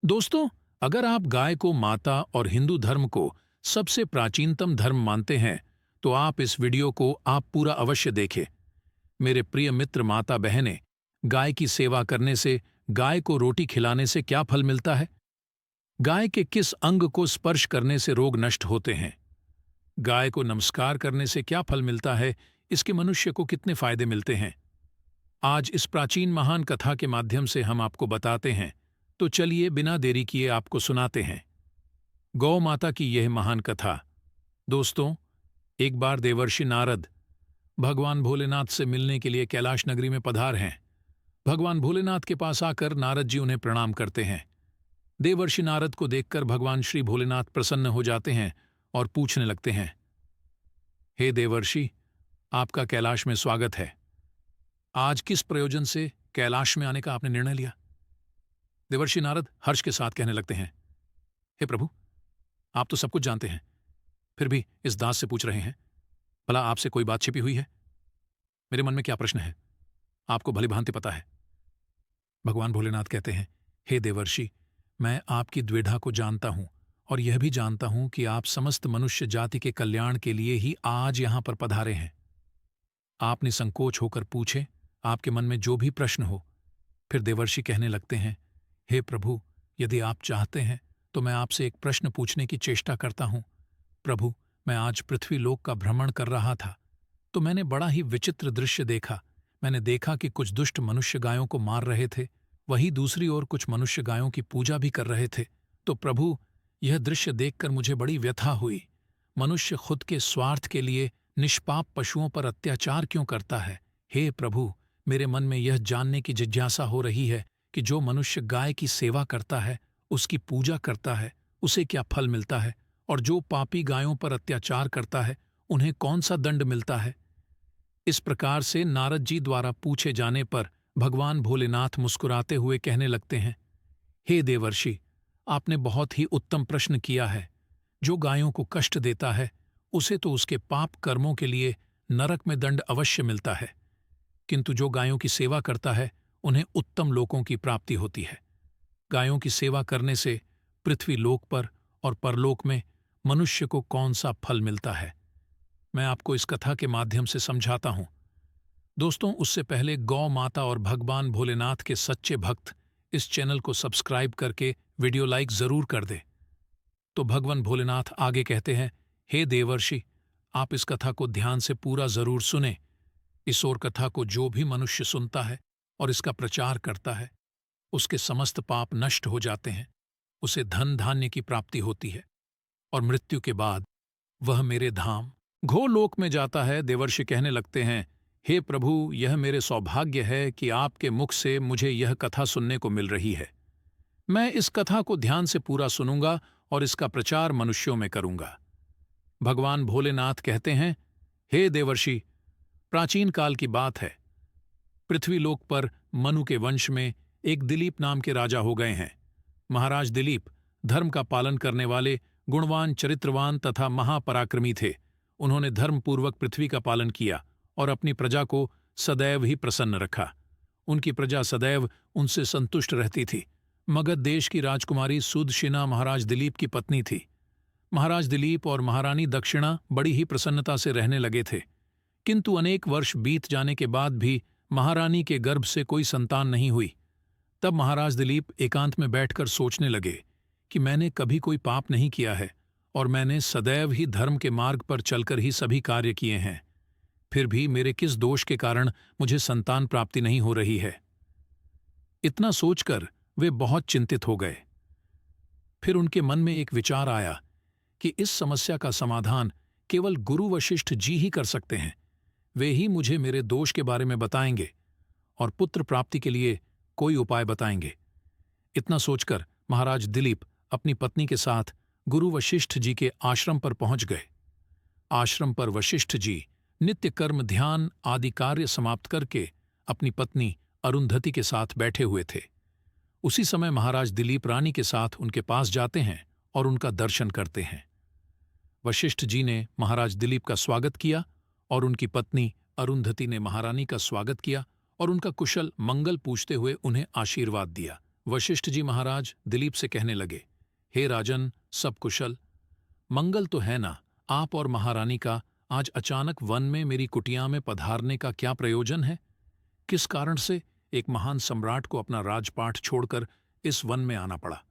दोस्तों, अगर आप गाय को माता और हिंदू धर्म को सबसे प्राचीनतम धर्म मानते हैं, तो आप इस वीडियो को आप पूरा अवश्य देखें। मेरे प्रिय मित्र माता बहनें, गाय की सेवा करने से, गाय को रोटी खिलाने से क्या फल मिलता है? गाय के किस अंग को स्पर्श करने से रोग नष्ट होते हैं? गाय को नमस्कार करने से क्या फल मिलता है? इसके मनुष्य को कितने फायदे मिलते हैं? आज इस प्राचीन महान कथा के माध्यम से हम आपको बताते हैं। तो चलिए बिना देरी किए आपको सुनाते हैं गौ माता की यह महान कथा। दोस्तों, एक बार देवर्षि नारद भगवान भोलेनाथ से मिलने के लिए कैलाश नगरी में पधार हैं। भगवान भोलेनाथ के पास आकर नारद जी उन्हें प्रणाम करते हैं। देवर्षि नारद को देखकर भगवान श्री भोलेनाथ प्रसन्न हो जाते हैं और पूछने लगते हैं, हे देवर्षि, आपका कैलाश में स्वागत है। आज किस प्रयोजन से कैलाश में आने का आपने निर्णय लिया? देवर्षि नारद हर्ष के साथ कहने लगते हैं, हे प्रभु, आप तो सब कुछ जानते हैं, फिर भी इस दास से पूछ रहे हैं। भला आपसे कोई बात छिपी हुई है? मेरे मन में क्या प्रश्न है, आपको भली भांति पता है। भगवान भोलेनाथ कहते हैं, हे देवर्षि, मैं आपकी द्विधा को जानता हूं और यह भी जानता हूं कि आप समस्त मनुष्य जाति के कल्याण के लिए ही आज यहां पर पधारे हैं। आप निसंकोच होकर पूछें, आपके मन में जो भी प्रश्न हो। फिर देवर्षि कहने लगते हैं, हे प्रभु, यदि आप चाहते हैं तो मैं आपसे एक प्रश्न पूछने की चेष्टा करता हूं। प्रभु, मैं आज पृथ्वी लोक का भ्रमण कर रहा था, तो मैंने बड़ा ही विचित्र दृश्य देखा। मैंने देखा कि कुछ दुष्ट मनुष्य गायों को मार रहे थे, वहीं दूसरी ओर कुछ मनुष्य गायों की पूजा भी कर रहे थे। तो प्रभु, यह दृश्य देखकर मुझे बड़ी व्यथा हुई। मनुष्य खुद के स्वार्थ के लिए निष्पाप पशुओं पर अत्याचार क्यों करता है? हे प्रभु, मेरे मन में यह जानने की जिज्ञासा हो रही है कि जो मनुष्य गाय की सेवा करता है, उसकी पूजा करता है, उसे क्या फल मिलता है, और जो पापी गायों पर अत्याचार करता है, उन्हें कौन सा दंड मिलता है? इस प्रकार से नारद जी द्वारा पूछे जाने पर भगवान भोलेनाथ मुस्कुराते हुए कहने लगते हैं, हे देवर्षि, आपने बहुत ही उत्तम प्रश्न किया है। जो गायों को कष्ट देता है, उसे तो उसके पाप कर्मों के लिए नरक में दंड अवश्य मिलता है, किंतु जो गायों की सेवा करता है, उन्हें उत्तम लोकों की प्राप्ति होती है। गायों की सेवा करने से पृथ्वी लोक पर और परलोक में मनुष्य को कौन सा फल मिलता है, मैं आपको इस कथा के माध्यम से समझाता हूं। दोस्तों, उससे पहले गौ माता और भगवान भोलेनाथ के सच्चे भक्त इस चैनल को सब्सक्राइब करके वीडियो लाइक जरूर कर दे। तो भगवान भोलेनाथ आगे कहते हैं, हे देवर्षि, आप इस कथा को ध्यान से पूरा जरूर सुने। इस और कथा को जो भी मनुष्य सुनता है और इसका प्रचार करता है, उसके समस्त पाप नष्ट हो जाते हैं, उसे धन धान्य की प्राप्ति होती है और मृत्यु के बाद वह मेरे धाम घोलोक में जाता है। देवर्षि कहने लगते हैं, हे प्रभु, यह मेरे सौभाग्य है कि आपके मुख से मुझे यह कथा सुनने को मिल रही है। मैं इस कथा को ध्यान से पूरा सुनूंगा और इसका प्रचार मनुष्यों में करूंगा। भगवान भोलेनाथ कहते हैं, हे देवर्षि, प्राचीन काल की बात है। पृथ्वीलोक पर मनु के वंश में एक दिलीप नाम के राजा हो गए हैं। महाराज दिलीप धर्म का पालन करने वाले, गुणवान, चरित्रवान तथा महापराक्रमी थे। उन्होंने धर्मपूर्वक पृथ्वी का पालन किया और अपनी प्रजा को सदैव ही प्रसन्न रखा। उनकी प्रजा सदैव उनसे संतुष्ट रहती थी। मगध देश की राजकुमारी सुदक्षिणा महाराज दिलीप की पत्नी थी। महाराज दिलीप और महारानी दक्षिणा बड़ी ही प्रसन्नता से रहने लगे थे, किंतु अनेक वर्ष बीत जाने के बाद भी महारानी के गर्भ से कोई संतान नहीं हुई। तब महाराज दिलीप एकांत में बैठकर सोचने लगे कि मैंने कभी कोई पाप नहीं किया है और मैंने सदैव ही धर्म के मार्ग पर चलकर ही सभी कार्य किए हैं। फिर भी मेरे किस दोष के कारण मुझे संतान प्राप्ति नहीं हो रही है? इतना सोचकर वे बहुत चिंतित हो गए। फिर उनके मन में एक विचार आया कि इस समस्या का समाधान केवल गुरु वशिष्ठ जी ही कर सकते हैं। वे ही मुझे मेरे दोष के बारे में बताएंगे और पुत्र प्राप्ति के लिए कोई उपाय बताएंगे। इतना सोचकर महाराज दिलीप अपनी पत्नी के साथ गुरु वशिष्ठ जी के आश्रम पर पहुंच गए। आश्रम पर वशिष्ठ जी नित्य कर्म, ध्यान आदि कार्य समाप्त करके अपनी पत्नी अरुंधति के साथ बैठे हुए थे। उसी समय महाराज दिलीप रानी के साथ उनके पास जाते हैं और उनका दर्शन करते हैं। वशिष्ठ जी ने महाराज दिलीप का स्वागत किया और उनकी पत्नी अरुंधति ने महारानी का स्वागत किया और उनका कुशल मंगल पूछते हुए उन्हें आशीर्वाद दिया। वशिष्ठ जी महाराज दिलीप से कहने लगे, हे राजन, सब कुशल? मंगल तो है ना? आप और महारानी का आज अचानक वन में मेरी कुटिया में पधारने का क्या प्रयोजन है? किस कारण से एक महान सम्राट को अपना राजपाट छोड़कर इस वन में आना पड़ा?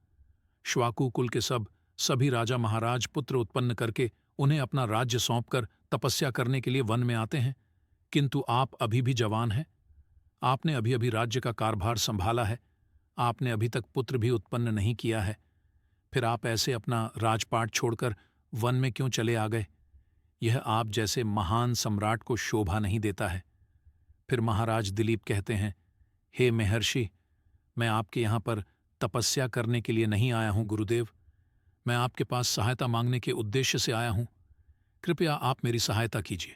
श्वाकु कुल के सभी राजा महाराज पुत्र उत्पन्न करके उन्हें अपना राज्य सौंपकर तपस्या करने के लिए वन में आते हैं, किंतु आप अभी भी जवान हैं। आपने अभी अभी राज्य का कारभार संभाला है, आपने अभी तक पुत्र भी उत्पन्न नहीं किया है, फिर आप ऐसे अपना राजपाट छोड़कर वन में क्यों चले आ गए? यह आप जैसे महान सम्राट को शोभा नहीं देता है। फिर महाराज दिलीप कहते हैं, हे महर्षि, मैं आपके यहाँ पर तपस्या करने के लिए नहीं आया हूँ गुरुदेव, मैं आपके पास सहायता मांगने के उद्देश्य से आया हूँ। कृपया आप मेरी सहायता कीजिए,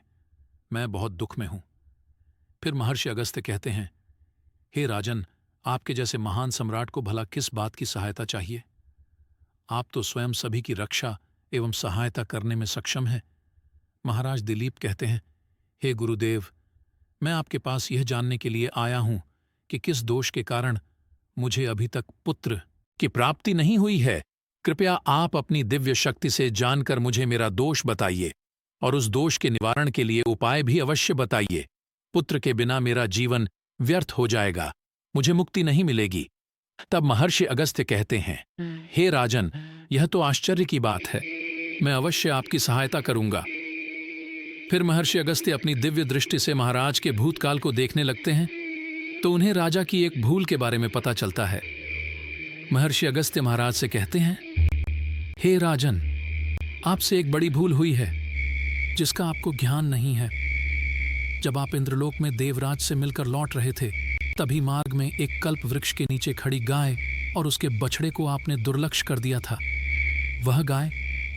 मैं बहुत दुख में हूँ। फिर महर्षि अगस्त्य कहते हैं, हे राजन, आपके जैसे महान सम्राट को भला किस बात की सहायता चाहिए? आप तो स्वयं सभी की रक्षा एवं सहायता करने में सक्षम हैं। महाराज दिलीप कहते हैं, हे गुरुदेव, मैं आपके पास यह जानने के लिए आया हूं कि किस दोष के कारण मुझे अभी तक पुत्र की प्राप्ति नहीं हुई है। कृपया आप अपनी दिव्य शक्ति से जानकर मुझे मेरा दोष बताइए और उस दोष के निवारण के लिए उपाय भी अवश्य बताइए। पुत्र के बिना मेरा जीवन व्यर्थ हो जाएगा, मुझे मुक्ति नहीं मिलेगी। तब महर्षि अगस्त्य कहते हैं, हे राजन, यह तो आश्चर्य की बात है, मैं अवश्य आपकी सहायता करूंगा। फिर महर्षि अगस्त्य अपनी दिव्य दृष्टि से महाराज के भूतकाल को देखने लगते हैं तो उन्हें राजा की एक भूल के बारे में पता चलता है। महर्षि अगस्त्य महाराज से कहते हैं, हे राजन, आपसे एक बड़ी भूल हुई है जिसका आपको ज्ञान नहीं है। जब आप इंद्रलोक में देवराज से मिलकर लौट रहे थे, तभी मार्ग में एक कल्प वृक्ष के नीचे खड़ी गाय और उसके बछड़े को आपने दुर्लक्ष्य कर दिया था। वह गाय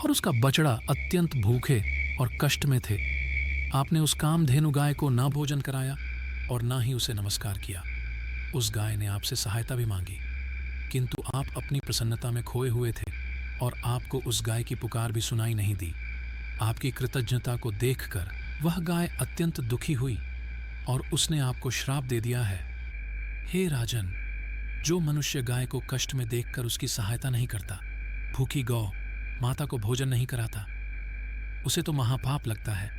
और उसका बछड़ा अत्यंत भूखे और कष्ट में थे। आपने उस कामधेनु गाय को ना भोजन कराया और ना ही उसे नमस्कार किया। उस गाय ने आपसे सहायता भी मांगी, किंतु आप अपनी प्रसन्नता में खोए हुए थे और आपको उस गाय की पुकार भी सुनाई नहीं दी। आपकी कृतज्ञता को देखकर वह गाय अत्यंत दुखी हुई और उसने आपको श्राप दे दिया है। हे राजन, जो मनुष्य गाय को कष्ट में देखकर उसकी सहायता नहीं करता, भूखी गौ माता को भोजन नहीं कराता, उसे तो महापाप लगता है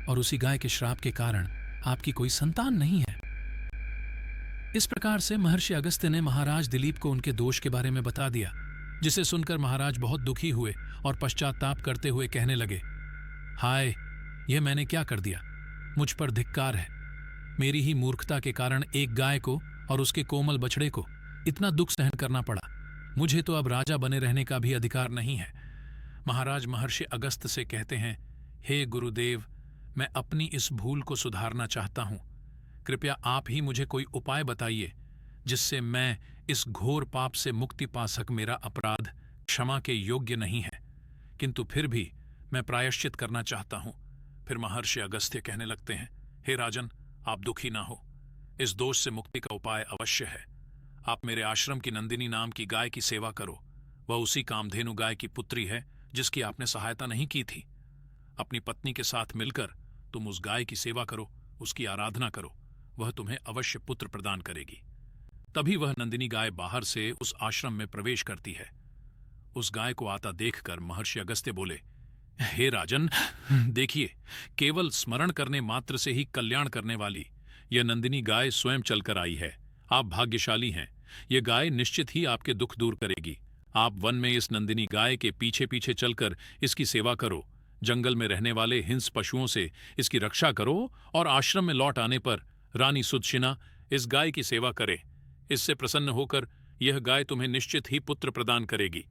और उसी गाय के श्राप के कारण आपकी कोई संतान नहीं है। इस प्रकार से महर्षि अगस्त्य ने महाराज दिलीप को उनके दोष के बारे में बता दिया, जिसे सुनकर महाराज बहुत दुखी हुए और पश्चाताप करते हुए कहने लगे, हाय, यह मैंने क्या कर दिया, मुझ पर धिक्कार है। मेरी ही मूर्खता के कारण एक गाय को और उसके कोमल बछड़े को इतना दुख सहन करना पड़ा। मुझे तो अब राजा बने रहने का भी अधिकार नहीं है। महाराज महर्षि अगस्त्य से कहते हैं, हे गुरुदेव, मैं अपनी इस भूल को सुधारना चाहता हूं। कृपया आप ही मुझे कोई उपाय बताइए जिससे मैं इस घोर पाप से मुक्ति पा सक। मेरा अपराध क्षमा के योग्य नहीं है, किंतु फिर भी मैं प्रायश्चित करना चाहता हूं। फिर महर्षि अगस्त्य कहने लगते हैं, हे राजन, आप दुखी ना हो, इस दोष से मुक्ति का उपाय अवश्य है। आप मेरे आश्रम की नंदिनी नाम की गाय की सेवा करो। वह उसी कामधेनु गाय की पुत्री है जिसकी आपने सहायता नहीं की थी। अपनी पत्नी के साथ मिलकर तुम उस गाय की सेवा करो, उसकी आराधना करो, वह तुम्हें अवश्य पुत्र प्रदान करेगी। तभी वह नंदिनी गाय बाहर से उस आश्रम में प्रवेश करती है। उस गाय को आता देखकर महर्षि अगस्त्य बोले, हे राजन, देखिए, केवल स्मरण करने मात्र से ही कल्याण करने वाली यह नंदिनी गाय स्वयं चलकर आई है। आप भाग्यशाली हैं, यह गाय निश्चित ही आपके दुख दूर करेगी। आप वन में इस नंदिनी गाय के पीछे पीछे चलकर इसकी सेवा करो, जंगल में रहने वाले हिंस पशुओं से इसकी रक्षा करो और आश्रम में लौट आने पर रानी सुदशिना इस गाय की सेवा करे। इससे प्रसन्न होकर यह गाय तुम्हें निश्चित ही पुत्र प्रदान करेगी।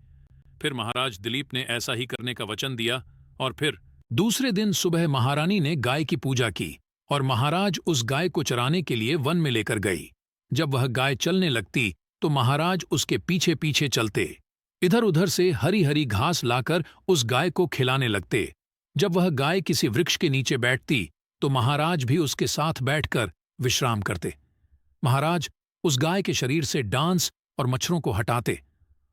फिर महाराज दिलीप ने ऐसा ही करने का वचन दिया और फिर दूसरे दिन सुबह महारानी ने गाय की पूजा की और महाराज उस गाय को चराने के लिए वन में लेकर गई। जब वह गाय चलने लगती तो महाराज उसके पीछे पीछे चलते, इधर उधर से हरी हरी घास लाकर उस गाय को खिलाने लगते। जब वह गाय किसी वृक्ष के नीचे बैठती तो महाराज भी उसके साथ बैठकर विश्राम करते। महाराज उस गाय के शरीर से डांस और मच्छरों को हटाते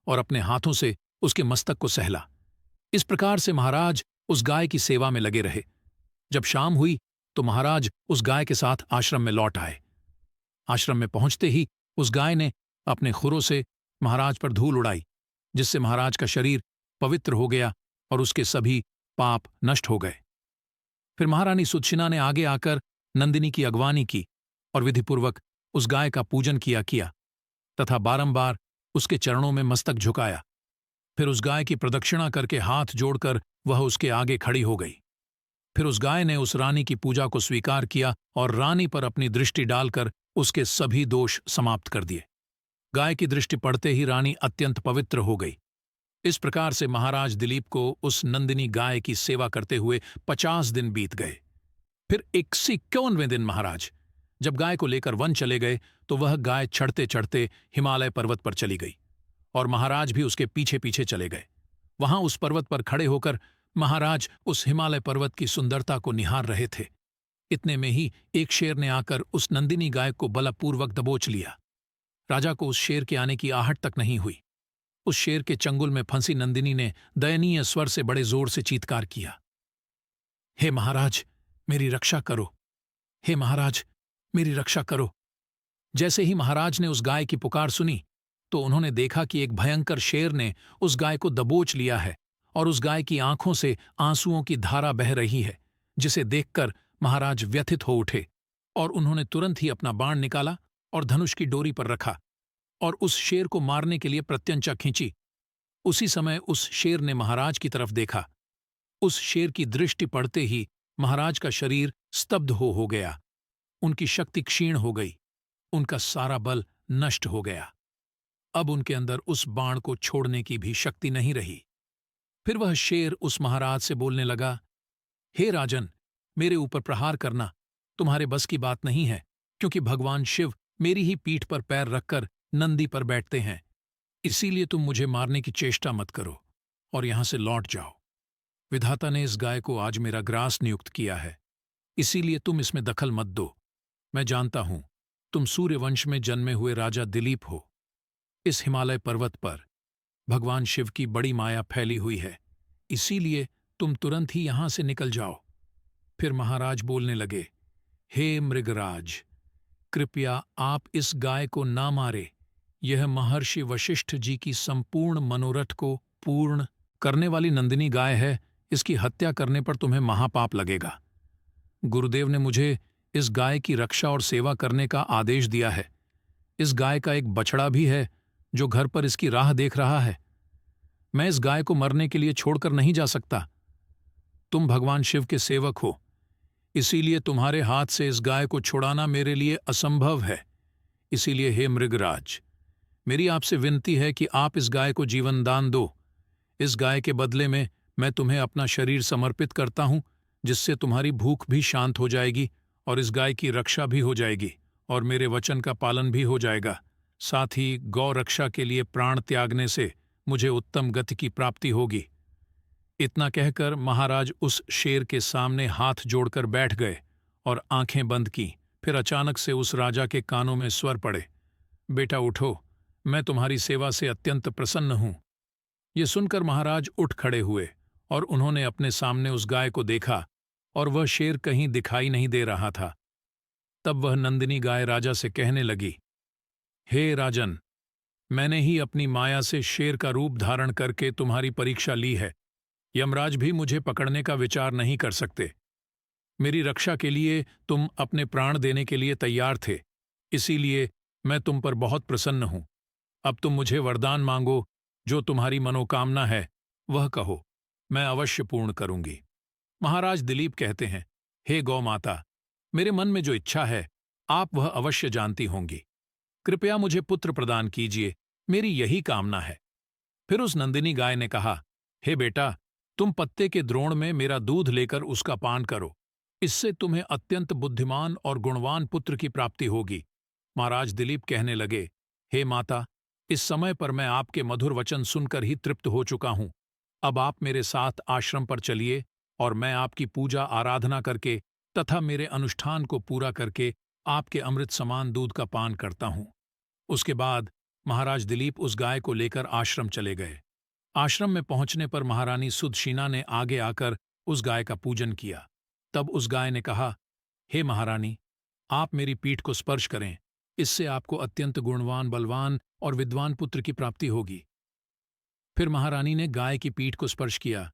और अपने हाथों से उसके मस्तक को सहला। इस प्रकार से महाराज उस गाय की सेवा में लगे रहे। जब शाम हुई तो महाराज उस गाय के साथ आश्रम में लौट आए। आश्रम में पहुंचते ही उस गाय ने अपने खुरों से महाराज पर धूल उड़ाई, जिससे महाराज का शरीर पवित्र हो गया और उसके सभी पाप नष्ट हो गए। फिर महारानी सुदक्षिणा ने आगे आकर नंदिनी की अगवानी की और विधिपूर्वक उस गाय का पूजन किया तथा बारंबार उसके चरणों में मस्तक झुकाया। फिर उस गाय की प्रदक्षिणा करके हाथ जोड़कर वह उसके आगे खड़ी हो गई। फिर उस गाय ने उस रानी की पूजा को स्वीकार किया और रानी पर अपनी दृष्टि डालकर उसके सभी दोष समाप्त कर दिए। गाय की दृष्टि पड़ते ही रानी अत्यंत पवित्र हो गई। इस प्रकार से महाराज दिलीप को उस नंदिनी गाय की सेवा करते हुए 50 दिन बीत गए। फिर 51वें दिन महाराज जब गाय को लेकर वन चले गए तो वह गाय चढ़ते चढ़ते हिमालय पर्वत पर चली गई और महाराज भी उसके पीछे पीछे चले गए। वहां उस पर्वत पर खड़े होकर महाराज उस हिमालय पर्वत की सुंदरता को निहार रहे थे। इतने में ही एक शेर ने आकर उस नंदिनी गाय को बलपूर्वक दबोच लिया। राजा को उस शेर के आने की आहट तक नहीं हुई। उस शेर के चंगुल में फंसी नंदिनी ने दयनीय स्वर से बड़े जोर से चीत्कार किया, हे महाराज मेरी रक्षा करो, हे महाराज मेरी रक्षा करो। जैसे ही महाराज ने उस गाय की पुकार सुनी तो उन्होंने देखा कि एक भयंकर शेर ने उस गाय को दबोच लिया है और उस गाय की आंखों से आंसुओं की धारा बह रही है, जिसे देखकर महाराज व्यथित हो उठे और उन्होंने तुरंत ही अपना बाण निकाला और धनुष की डोरी पर रखा और उस शेर को मारने के लिए प्रत्यंचा खींची। उसी समय उस शेर ने महाराज की तरफ देखा। उस शेर की दृष्टि पड़ते ही महाराज का शरीर स्तब्ध हो गया। उनकी शक्ति क्षीण हो गई, उनका सारा बल नष्ट हो गया। अब उनके अंदर उस बाण को छोड़ने की भी शक्ति नहीं रही। फिर वह शेर उस महाराज से बोलने लगा, हे राजन, मेरे ऊपर प्रहार करना तुम्हारे बस की बात नहीं है, क्योंकि भगवान शिव मेरी ही पीठ पर पैर रखकर नंदी पर बैठते हैं। इसीलिए तुम मुझे मारने की चेष्टा मत करो और यहां से लौट जाओ। विधाता ने इस गाय को आज मेरा ग्रास नियुक्त किया है, इसीलिए तुम इसमें दखल मत दो। मैं जानता हूं तुम सूर्यवंश में जन्मे हुए राजा दिलीप हो। इस हिमालय पर्वत पर भगवान शिव की बड़ी माया फैली हुई है, इसीलिए तुम तुरंत ही यहां से निकल जाओ। फिर महाराज बोलने लगे, हे मृगराज, कृपया आप इस गाय को ना मारे। यह महर्षि वशिष्ठ जी की संपूर्ण मनोरथ को पूर्ण करने वाली नंदिनी गाय है। इसकी हत्या करने पर तुम्हें महापाप लगेगा। गुरुदेव ने मुझे इस गाय की रक्षा और सेवा करने का आदेश दिया है। इस गाय का एक बछड़ा भी है जो घर पर इसकी राह देख रहा है। मैं इस गाय को मरने के लिए छोड़कर नहीं जा सकता। तुम भगवान शिव के सेवक हो, इसीलिए तुम्हारे हाथ से इस गाय को छुड़ाना मेरे लिए असंभव है। इसीलिए हे मृगराज, मेरी आपसे विनती है कि आप इस गाय को जीवन दान दो। इस गाय के बदले में मैं तुम्हें अपना शरीर समर्पित करता हूं, जिससे तुम्हारी भूख भी शांत हो जाएगी और इस गाय की रक्षा भी हो जाएगी और मेरे वचन का पालन भी हो जाएगा। साथ ही गौ रक्षा के लिए प्राण त्यागने से मुझे उत्तम गति की प्राप्ति होगी। इतना कहकर महाराज उस शेर के सामने हाथ जोड़कर बैठ गए और आंखें बंद की। फिर अचानक से उस राजा के कानों में स्वर पड़े, बेटा उठो, मैं तुम्हारी सेवा से अत्यंत प्रसन्न हूं। ये सुनकर महाराज उठ खड़े हुए और उन्होंने अपने सामने उस गाय को देखा और वह शेर कहीं दिखाई नहीं दे रहा था। तब वह नंदिनी गाय राजा से कहने लगी, हे राजन, मैंने ही अपनी माया से शेर का रूप धारण करके तुम्हारी परीक्षा ली है। यमराज भी मुझे पकड़ने का विचार नहीं कर सकते। मेरी रक्षा के लिए तुम अपने प्राण देने के लिए तैयार थे, इसीलिए मैं तुम पर बहुत प्रसन्न हूं। अब तुम मुझे वरदान मांगो, जो तुम्हारी मनोकामना है वह कहो, मैं अवश्य पूर्ण करूंगी। महाराज दिलीप कहते हैं, हे गौ माता, मेरे मन में जो इच्छा है आप वह अवश्य जानती होंगी। कृपया मुझे पुत्र प्रदान कीजिए, मेरी यही कामना है। फिर उस नंदिनी गाय ने कहा, हे बेटा, तुम पत्ते के द्रोण में मेरा दूध लेकर उसका पान करो। इससे तुम्हें अत्यंत बुद्धिमान और गुणवान पुत्र की प्राप्ति होगी। महाराज दिलीप कहने लगे, हे माता, इस समय पर मैं आपके मधुर वचन सुनकर ही तृप्त हो चुका हूं। अब आप मेरे साथ आश्रम पर चलिए और मैं आपकी पूजा आराधना करके तथा मेरे अनुष्ठान को पूरा करके आपके अमृत समान दूध का पान करता हूं। उसके बाद महाराज दिलीप उस गाय को लेकर आश्रम चले गए। आश्रम में पहुंचने पर महारानी सुदक्षिणा ने आगे आकर उस गाय का पूजन किया। तब उस गाय ने कहा, हे महारानी, आप मेरी पीठ को स्पर्श करें, इससे आपको अत्यंत गुणवान, बलवान और विद्वान पुत्र की प्राप्ति होगी। फिर महारानी ने गाय की पीठ को स्पर्श किया।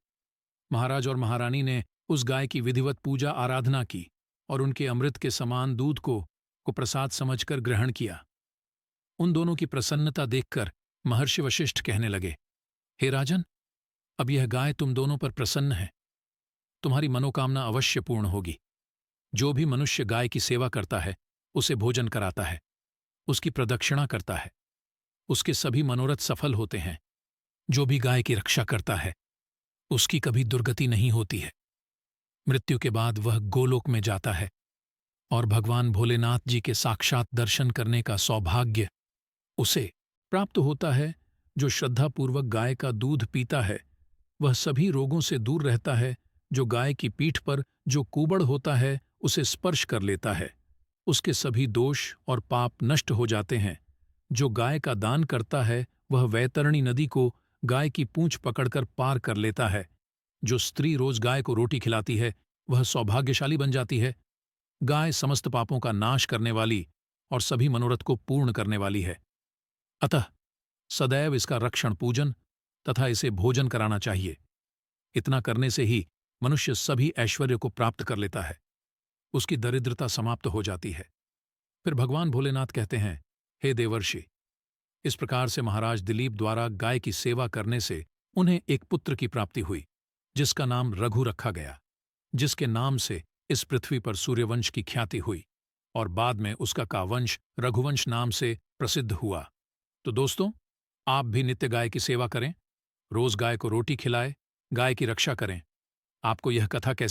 महाराज और महारानी ने उस गाय की विधिवत पूजा आराधना की और उनके अमृत के समान दूध को प्रसाद समझकर ग्रहण किया। उन दोनों की प्रसन्नता देखकर महर्षि वशिष्ठ कहने लगे, हे राजन, अब यह गाय तुम दोनों पर प्रसन्न है। तुम्हारी मनोकामना अवश्य पूर्ण होगी। जो भी मनुष्य गाय की सेवा करता है, उसे भोजन कराता है, उसकी प्रदक्षिणा करता है, उसके सभी मनोरथ सफल होते हैं। जो भी गाय की रक्षा करता है, उसकी कभी दुर्गति नहीं होती है। मृत्यु के बाद वह गोलोक में जाता है और भगवान भोलेनाथ जी के साक्षात दर्शन करने का सौभाग्य उसे प्राप्त होता है। जो श्रद्धापूर्वक गाय का दूध पीता है, वह सभी रोगों से दूर रहता है। जो गाय की पीठ पर जो कूबड़ होता है, उसे स्पर्श कर लेता है, उसके सभी दोष और पाप नष्ट हो जाते हैं। जो गाय का दान करता है, वह वैतरणी नदी को गाय की पूंछ पकड़कर पार कर लेता है। जो स्त्री रोज गाय को रोटी खिलाती है, वह सौभाग्यशाली बन जाती है। गाय समस्त पापों का नाश करने वाली और सभी मनोरथ को पूर्ण करने वाली है। अतः सदैव इसका रक्षण पूजन तथा इसे भोजन कराना चाहिए। इतना करने से ही मनुष्य सभी ऐश्वर्य को प्राप्त कर लेता है, उसकी दरिद्रता समाप्त हो जाती है। फिर भगवान भोलेनाथ कहते हैं, हे देवर्षि, इस प्रकार से महाराज दिलीप द्वारा गाय की सेवा करने से उन्हें एक पुत्र की प्राप्ति हुई, जिसका नाम रघु रखा गया, जिसके नाम से इस पृथ्वी पर सूर्यवंश की ख्याति हुई और बाद में उसका कावंश रघुवंश नाम से प्रसिद्ध हुआ। तो दोस्तों, आप भी नित्य गाय की सेवा करें, रोज गाय को रोटी खिलाएं, गाय की रक्षा करें। आपको यह कथा कैसी